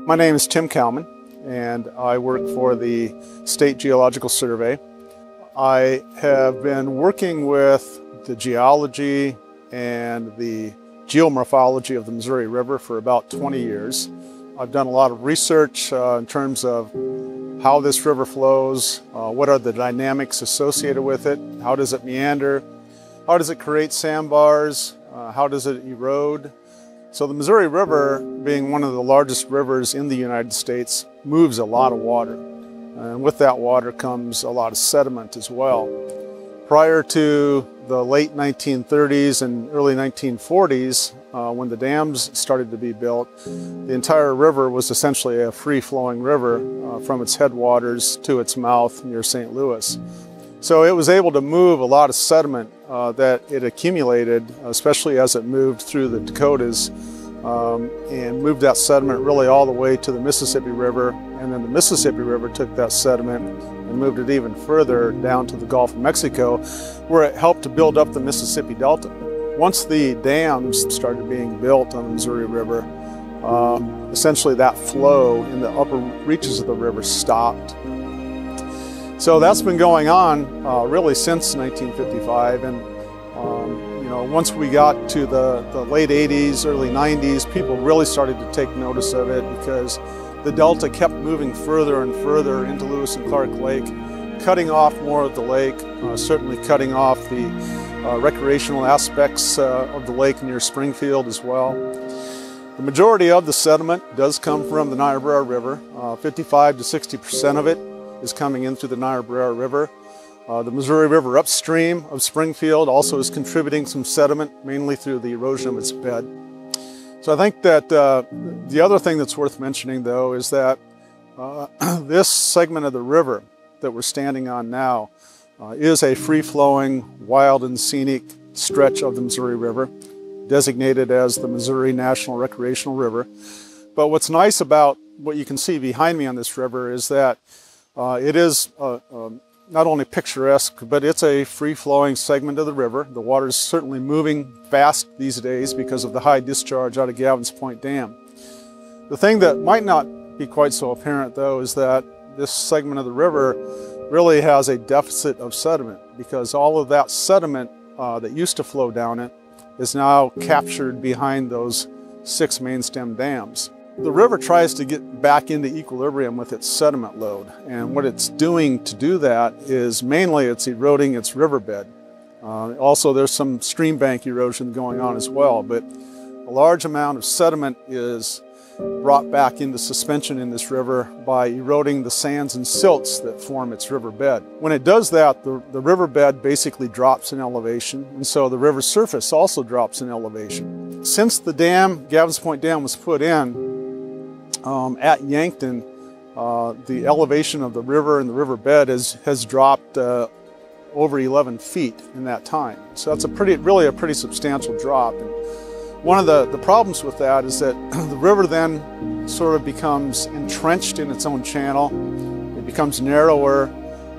My name is Tim Cowman, and I work for the State Geological Survey. I have been working with the geology and the geomorphology of the Missouri River for about 20 years. I've done a lot of research in terms of how this river flows, what are the dynamics associated with it, how does it meander, how does it create sandbars, how does it erode. So the Missouri River, being one of the largest rivers in the United States, moves a lot of water. And with that water comes a lot of sediment as well. Prior to the late 1930s and early 1940s, when the dams started to be built, the entire river was essentially a free-flowing river from its headwaters to its mouth near St. Louis. So it was able to move a lot of sediment that it accumulated, especially as it moved through the Dakotas, and moved that sediment really all the way to the Mississippi River. And then the Mississippi River took that sediment and moved it even further down to the Gulf of Mexico, where it helped to build up the Mississippi Delta. Once the dams started being built on the Missouri River, essentially that flow in the upper reaches of the river stopped. So that's been going on really since 1955, and once we got to the late 80s, early 90s, people really started to take notice of it because the delta kept moving further and further into Lewis and Clark Lake, cutting off more of the lake, certainly cutting off the recreational aspects of the lake near Springfield as well. The majority of the sediment does come from the Niobrara River. 55 to 60% of it is coming in through the Niobrara River. The Missouri River upstream of Springfield also is contributing some sediment, mainly through the erosion of its bed. So I think that the other thing that's worth mentioning, though, is that this segment of the river that we're standing on now is a free-flowing, wild and scenic stretch of the Missouri River, designated as the Missouri National Recreational River. But what's nice about what you can see behind me on this river is that it is not only picturesque, but it's a free-flowing segment of the river. The water is certainly moving fast these days because of the high discharge out of Gavins Point Dam. The thing that might not be quite so apparent, though, is that this segment of the river really has a deficit of sediment because all of that sediment that used to flow down it is now captured behind those 6 main stem dams. The river tries to get back into equilibrium with its sediment load, and what it's doing to do that is mainly it's eroding its riverbed. Also, there's some stream bank erosion going on as well, but a large amount of sediment is brought back into suspension in this river by eroding the sands and silts that form its riverbed. When it does that, the riverbed basically drops in elevation, and so the river surface also drops in elevation. Since the dam, Gavins Point Dam, was put in, at Yankton, the elevation of the river and the riverbed has dropped over 11 feet in that time. So that's really a pretty substantial drop. And one of the problems with that is that the river then sort of becomes entrenched in its own channel. It becomes narrower.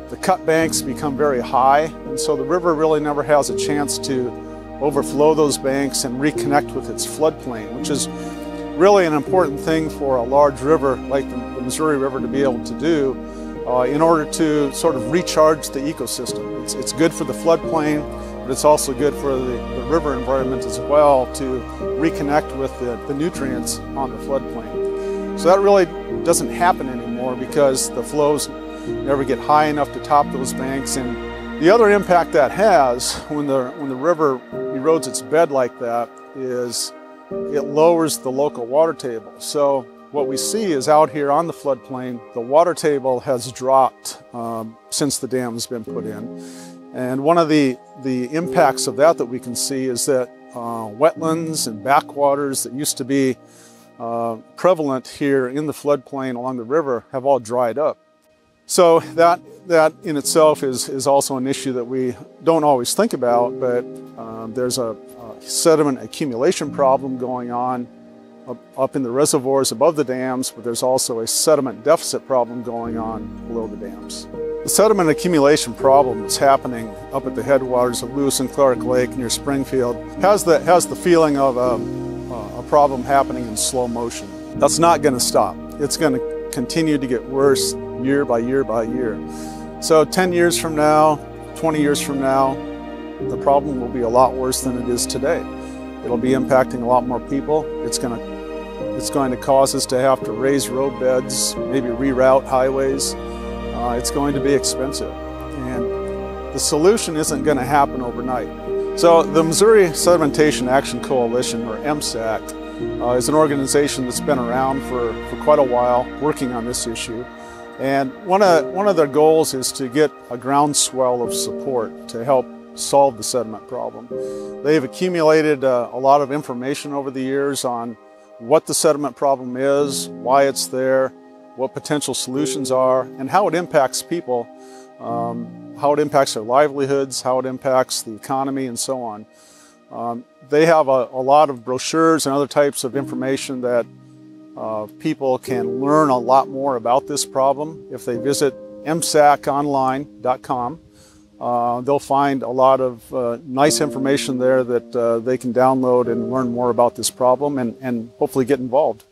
The cut banks become very high, and so the river really never has a chance to overflow those banks and reconnect with its floodplain, which is really an important thing for a large river like the Missouri River to be able to do in order to sort of recharge the ecosystem. It's good for the floodplain, but it's also good for the river environment as well to reconnect with the nutrients on the floodplain. So that really doesn't happen anymore because the flows never get high enough to top those banks. And the other impact that has when the river erodes its bed like that is it lowers the local water table. So what we see is out here on the floodplain, the water table has dropped since the dam has been put in. And one of the impacts of that we can see is that wetlands and backwaters that used to be prevalent here in the floodplain along the river have all dried up. So that in itself is also an issue that we don't always think about, but there's a sediment accumulation problem going on up in the reservoirs above the dams, but there's also a sediment deficit problem going on below the dams. The sediment accumulation problem that's happening up at the headwaters of Lewis and Clark Lake near Springfield has the feeling of a problem happening in slow motion. That's not going to stop. it's going to continue to get worse year by year by year. So 10 years from now, 20 years from now, the problem will be a lot worse than it is today. It'll be impacting a lot more people. It's going to cause us to have to raise road beds, maybe reroute highways. It's going to be expensive. And the solution isn't going to happen overnight. So the Missouri Sedimentation Action Coalition, or MSAC, is an organization that's been around for quite a while working on this issue. And one of their goals is to get a groundswell of support to help solve the sediment problem. They've accumulated a lot of information over the years on what the sediment problem is, why it's there, what potential solutions are, and how it impacts people, how it impacts their livelihoods, how it impacts the economy, and so on. They have a lot of brochures and other types of information that people can learn a lot more about this problem. If they visit msaconline.com, they'll find a lot of nice information there that they can download and learn more about this problem and hopefully get involved.